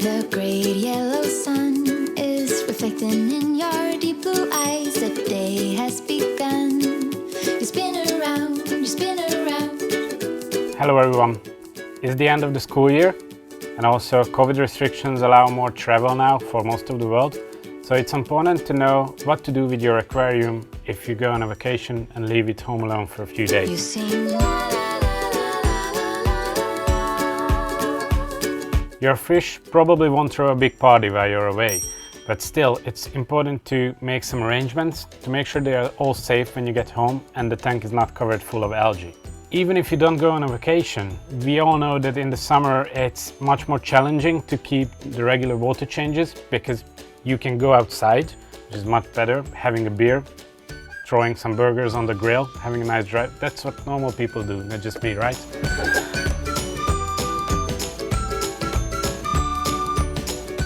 The great yellow sun is reflecting in your deep blue eyes. The day has begun. You spin around, you spin around. Hello everyone. It's the end of the school year, and also COVID restrictions allow more travel now for most of the world. So it's important to know what to do with your aquarium if you go on a vacation and leave it home alone for a few days. You sing la la la la la. Your fish probably won't throw a big party while you're away, but still it's important to make some arrangements to make sure they are all safe when you get home and the tank is not covered full of algae. Even if you don't go on a vacation, we all know that in the summer it's much more challenging to keep the regular water changes because you can go outside, which is much better, having a beer, throwing some burgers on the grill, having a nice drive. That's what normal people do, not just me, right?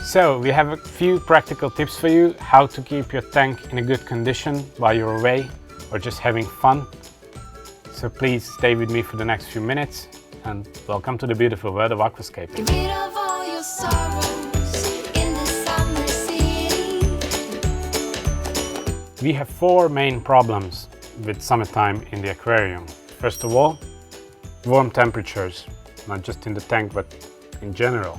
So we have a few practical tips for you how to keep your tank in a good condition while you're away or just having fun. So please stay with me for the next few minutes and welcome to the beautiful world of aquascaping. Get rid of all your sorrows in this summer city. We have four main problems with summertime in the aquarium. First of all, warm temperatures, not just in the tank but in general.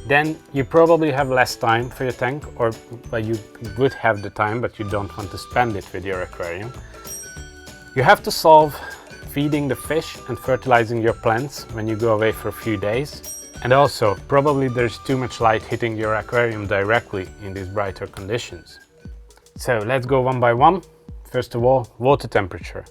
Then you probably have less time for your tank, or well, you would have the time but you don't want to spend it with your aquarium. You have to solve feeding the fish and fertilizing your plants when you go away for a few days. And also, probably there's too much light hitting your aquarium directly in these brighter conditions. So let's go one by one. First of all, water temperature.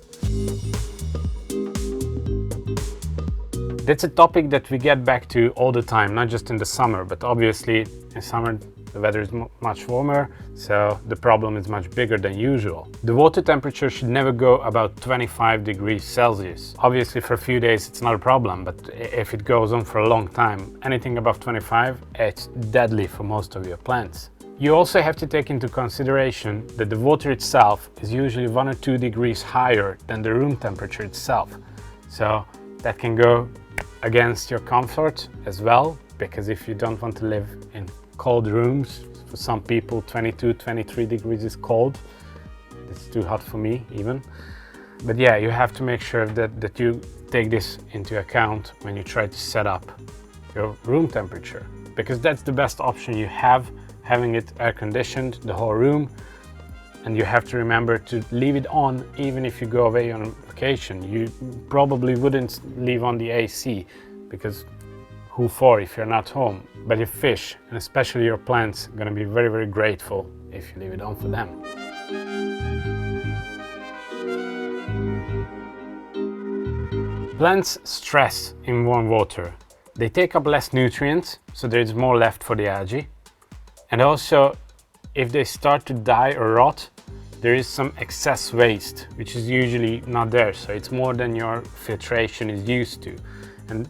That's a topic that we get back to all the time, not just in the summer, but obviously in summer the weather is much warmer, so the problem is much bigger than usual. The water temperature should never go about 25 degrees Celsius. Obviously for a few days it's not a problem, but if it goes on for a long time, anything above 25, it's deadly for most of your plants. You also have to take into consideration that the water itself is usually 1 or 2 degrees higher than the room temperature itself. So that can go against your comfort as well, because if you don't want to live in cold rooms, for some people 22-23 degrees is cold. It's too hot for me even. But yeah, you have to make sure that you take this into account when you try to set up your room temperature, because that's the best option you have, having it air conditioned, the whole room. And you have to remember to leave it on even if you go away on a vacation. You probably wouldn't leave on the AC, because who for if you're not home? But your fish, and especially your plants, are going to be very, very grateful if you leave it on for them. Plants stress in warm water. They take up less nutrients, so there is more left for the algae. And also, if they start to die or rot, there is some excess waste, which is usually not there, so it's more than your filtration is used to. And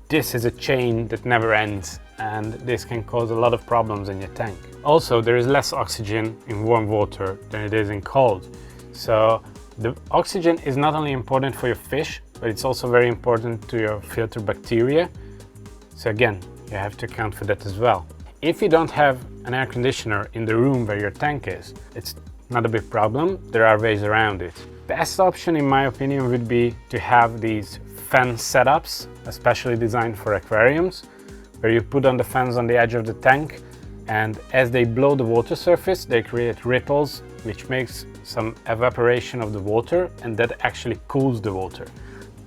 this is a chain that never ends, and this can cause a lot of problems in your tank. Also, there is less oxygen in warm water than it is in cold. So the oxygen is not only important for your fish, but it's also very important to your filter bacteria. So again, you have to account for that as well. If you don't have an air conditioner in the room where your tank is, it's not a big problem. There are ways around it. Best option in my opinion would be to have these fan setups, especially designed for aquariums, where you put on the fans on the edge of the tank, and as they blow the water surface, they create ripples, which makes some evaporation of the water, and that actually cools the water.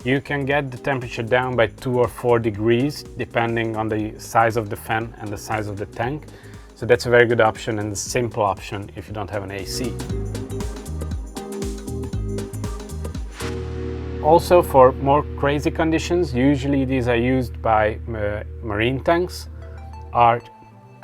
You can get the temperature down by 2 or 4 degrees, depending on the size of the fan and the size of the tank. So that's a very good option and a simple option if you don't have an AC. Also, for more crazy conditions, usually these are used by marine tanks, are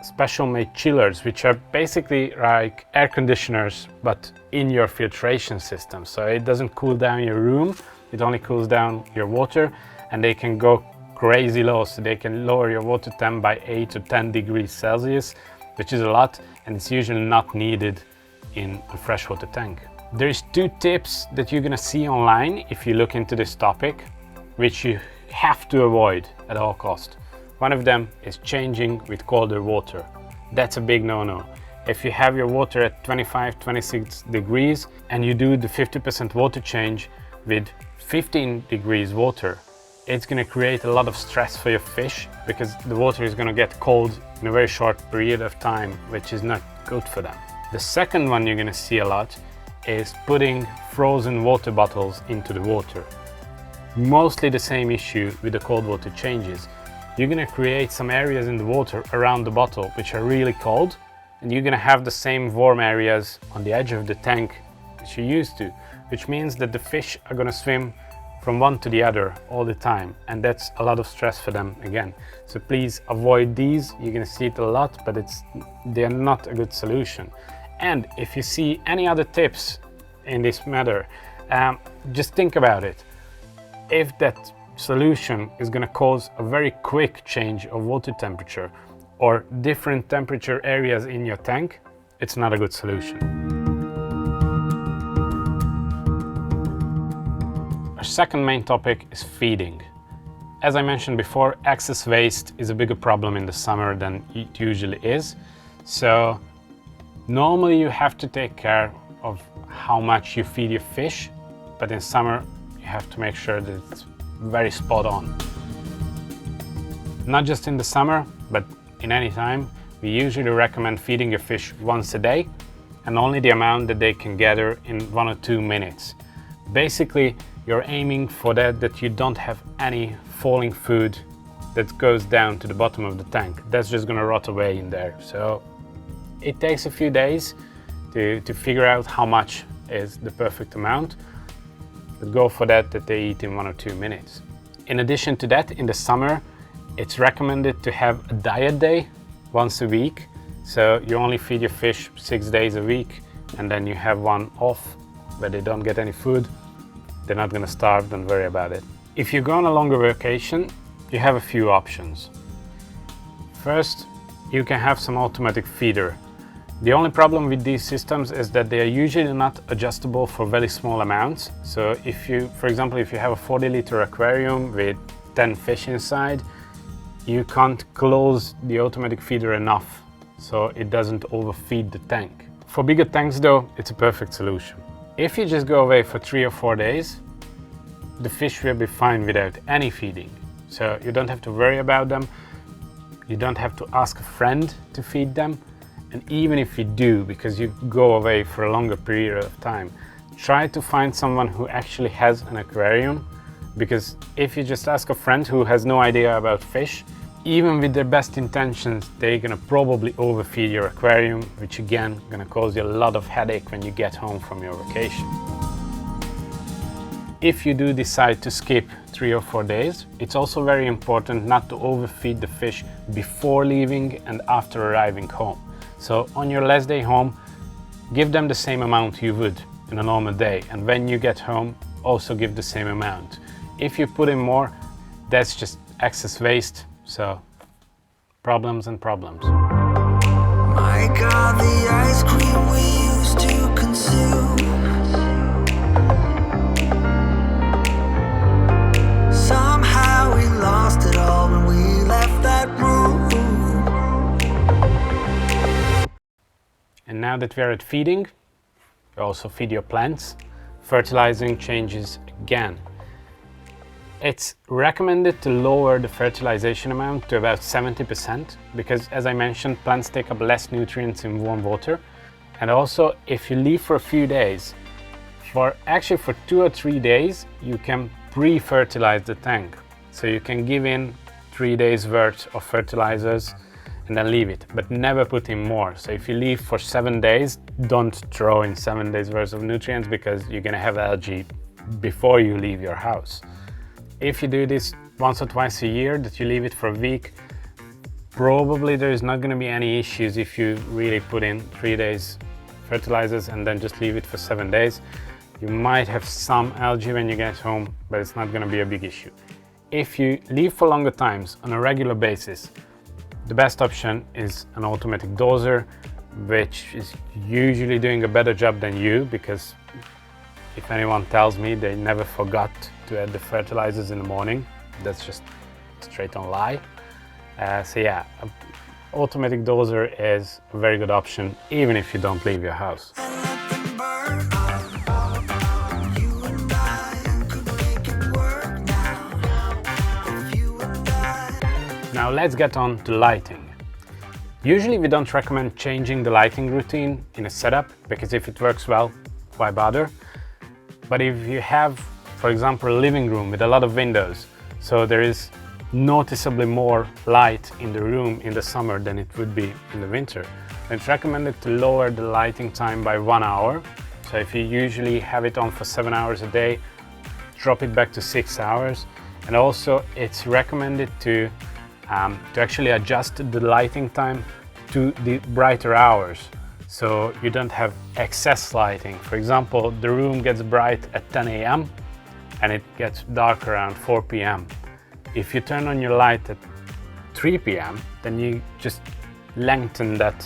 special made chillers, which are basically like air conditioners but in your filtration system. So it doesn't cool down your room, it only cools down your water, and they can go crazy low, so they can lower your water temp by 8 to 10 degrees Celsius, which is a lot, and it's usually not needed in a freshwater tank. There's 2 tips that you're gonna see online if you look into this topic, which you have to avoid at all costs. One of them is changing with colder water. That's a big no-no. If you have your water at 25-26 degrees and you do the 50% water change with 15 degrees water, it's going to create a lot of stress for your fish because the water is going to get cold in a very short period of time, which is not good for them. The second one you're going to see a lot is putting frozen water bottles into the water. Mostly the same issue with the cold water changes. You're going to create some areas in the water around the bottle which are really cold, and you're going to have the same warm areas on the edge of the tank which you're used to, which means that the fish are going to swim from one to the other all the time, and that's a lot of stress for them again. So please avoid these. You're going to see it a lot, but they're not a good solution. And if you see any other tips in this matter, just think about it. If that solution is going to cause a very quick change of water temperature or different temperature areas in your tank, it's not a good solution. Our second main topic is feeding. As I mentioned before, excess waste is a bigger problem in the summer than it usually is. So normally you have to take care of how much you feed your fish, but in summer you have to make sure that it's very spot on. Not just in the summer, but in any time, we usually recommend feeding your fish once a day and only the amount that they can gather in 1 or 2 minutes. Basically, you're aiming for that you don't have any falling food that goes down to the bottom of the tank. That's just gonna rot away in there. So it takes a few days to figure out how much is the perfect amount, but go for that they eat in 1 or 2 minutes. In addition to that, in the summer, it's recommended to have a diet day once a week. So you only feed your fish 6 days a week, and then you have one off where they don't get any food. They're not gonna starve, don't worry about it. If you go on a longer vacation, you have a few options. First, you can have some automatic feeder. The only problem with these systems is that they are usually not adjustable for very small amounts. So if you, for example, if you have a 40-liter aquarium with 10 fish inside, you can't close the automatic feeder enough so it doesn't overfeed the tank. For bigger tanks though, it's a perfect solution. If you just go away for 3 or 4 days, the fish will be fine without any feeding. So you don't have to worry about them. You don't have to ask a friend to feed them. And even if you do, because you go away for a longer period of time, try to find someone who actually has an aquarium, because if you just ask a friend who has no idea about fish, even with their best intentions, they're gonna probably overfeed your aquarium, which again, gonna cause you a lot of headache when you get home from your vacation. If you do decide to skip 3 or 4 days, it's also very important not to overfeed the fish before leaving and after arriving home. So on your last day home, give them the same amount you would in a normal day, and when you get home, also give the same amount. If you put in more, that's just excess waste, so problems and problems. My God, the ice cream we used to consume. Somehow we lost it all when we left that room. And now that we're at feeding, you also feed your plants. Fertilizing changes again. It's recommended to lower the fertilization amount to about 70% because, as I mentioned, plants take up less nutrients in warm water. And also, if you leave for a few days, for 2 or 3 days, you can pre-fertilize the tank. So you can give in 3 days worth of fertilizers and then leave it, but never put in more. So if you leave for 7 days, don't throw in 7 days worth of nutrients because you're gonna have algae before you leave your house. If you do this once or twice a year, that you leave it for a week, probably there is not going to be any issues if you really put in 3 days fertilizers and then just leave it for 7 days. You might have some algae when you get home, but it's not going to be a big issue. If you leave for longer times on a regular basis, the best option is an automatic doser, which is usually doing a better job than you, because if anyone tells me they never forgot to add the fertilizers in the morning, that's just straight on lie. So yeah, automatic dozer is a very good option even if you don't leave your house. Now let's get on to lighting. Usually we don't recommend changing the lighting routine in a setup because if it works well, why bother? But if you have, for example, a living room with a lot of windows, so there is noticeably more light in the room in the summer than it would be in the winter, then it's recommended to lower the lighting time by 1 hour. So if you usually have it on for 7 hours a day, drop it back to 6 hours. And also it's recommended to actually adjust the lighting time to the brighter hours, so you don't have excess lighting. For example, the room gets bright at 10 a.m. and it gets dark around 4 p.m. If you turn on your light at 3 p.m, then you just lengthen that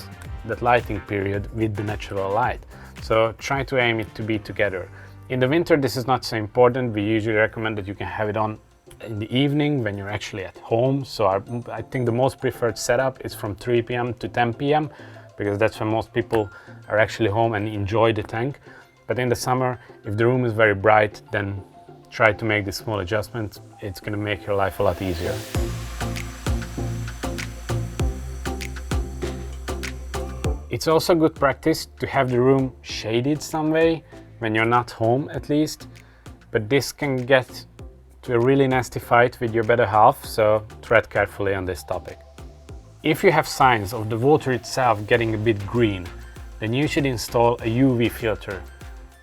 lighting period with the natural light. So try to aim it to be together. In the winter, this is not so important. We usually recommend that you can have it on in the evening when you're actually at home. So I think the most preferred setup is from 3 p.m. to 10 p.m. because that's when most people are actually home and enjoy the tank. But in the summer, if the room is very bright, then try to make this small adjustment. It's going to make your life a lot easier. It's also good practice to have the room shaded some way when you're not home at least, but this can get to a really nasty fight with your better half, so tread carefully on this topic. If you have signs of the water itself getting a bit green, then you should install a UV filter.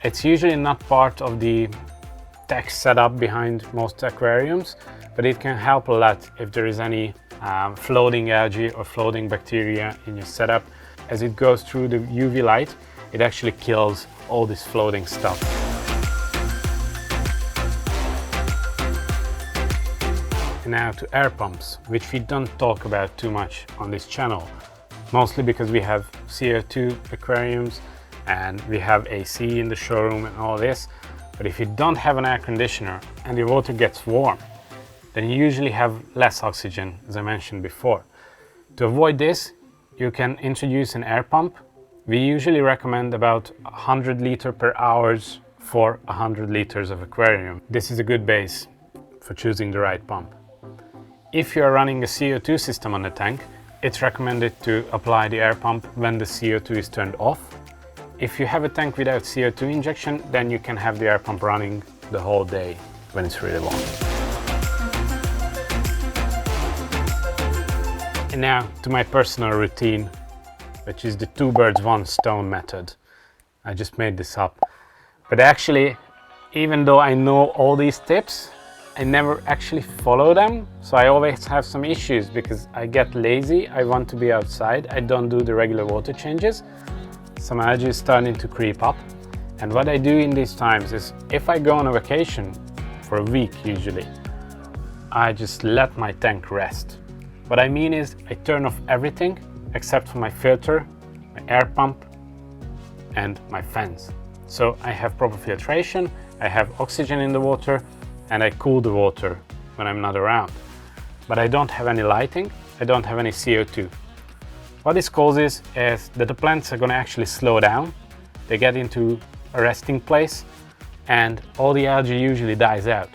It's usually not part of the tech setup behind most aquariums, but it can help a lot if there is any floating algae or floating bacteria in your setup. As it goes through the UV light, it actually kills all this floating stuff. And now to air pumps, which we don't talk about too much on this channel, mostly because we have CO2 aquariums and we have AC in the showroom and all this. But if you don't have an air conditioner and your water gets warm, then you usually have less oxygen, as I mentioned before. To avoid this, you can introduce an air pump. We usually recommend about 100 liters per hour for 100 liters of aquarium. This is a good base for choosing the right pump. If you are running a CO2 system on the tank, it's recommended to apply the air pump when the CO2 is turned off. If you have a tank without CO2 injection, then you can have the air pump running the whole day when it's really warm. And now to my personal routine, which is the 2 birds 1 stone method. I just made this up. But actually, even though I know all these tips, I never actually follow them. So I always have some issues because I get lazy. I want to be outside. I don't do the regular water changes. Some algae is starting to creep up. And what I do in these times is if I go on a vacation for a week usually, I just let my tank rest. What I mean is I turn off everything except for my filter, my air pump and my fans. So I have proper filtration, I have oxygen in the water and I cool the water when I'm not around. But I don't have any lighting, I don't have any CO2. What this causes is that the plants are going to actually slow down, they get into a resting place and all the algae usually dies out.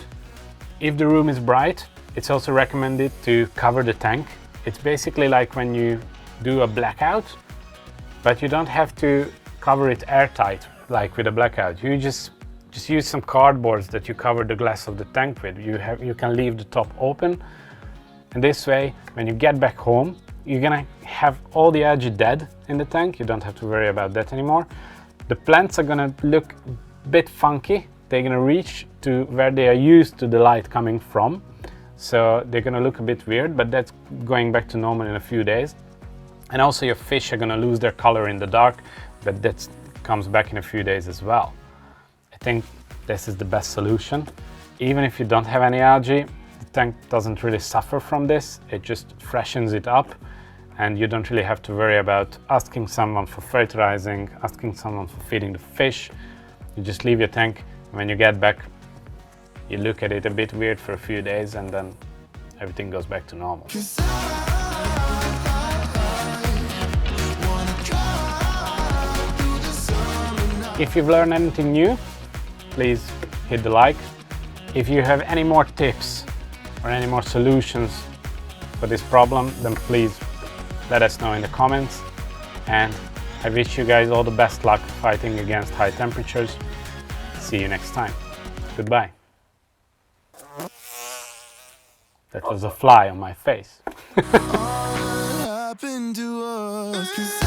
If the room is bright, it's also recommended to cover the tank. It's basically like when you do a blackout, but you don't have to cover it airtight like with a blackout. You just use some cardboards that you cover the glass of the tank with. You can leave the top open, and this way when you get back home you're gonna have all the algae dead in the tank. You don't have to worry about that anymore. The plants are gonna look a bit funky. They're gonna reach to where they are used to the light coming from, so they're gonna look a bit weird, but that's going back to normal in a few days. And also your fish are gonna lose their color in the dark, but that comes back in a few days as well. I think this is the best solution. Even if you don't have any algae, the tank doesn't really suffer from this. It just freshens it up and you don't really have to worry about asking someone for fertilizing, asking someone for feeding the fish. You just leave your tank, and when you get back, you look at it a bit weird for a few days and then everything goes back to normal. If you've learned anything new, please hit the like. If you have any more tips or any more solutions for this problem, then please let us know in the comments. And I wish you guys all the best luck fighting against high temperatures. See you next time. Goodbye. That was a fly on my face. What happened to us? 'Cause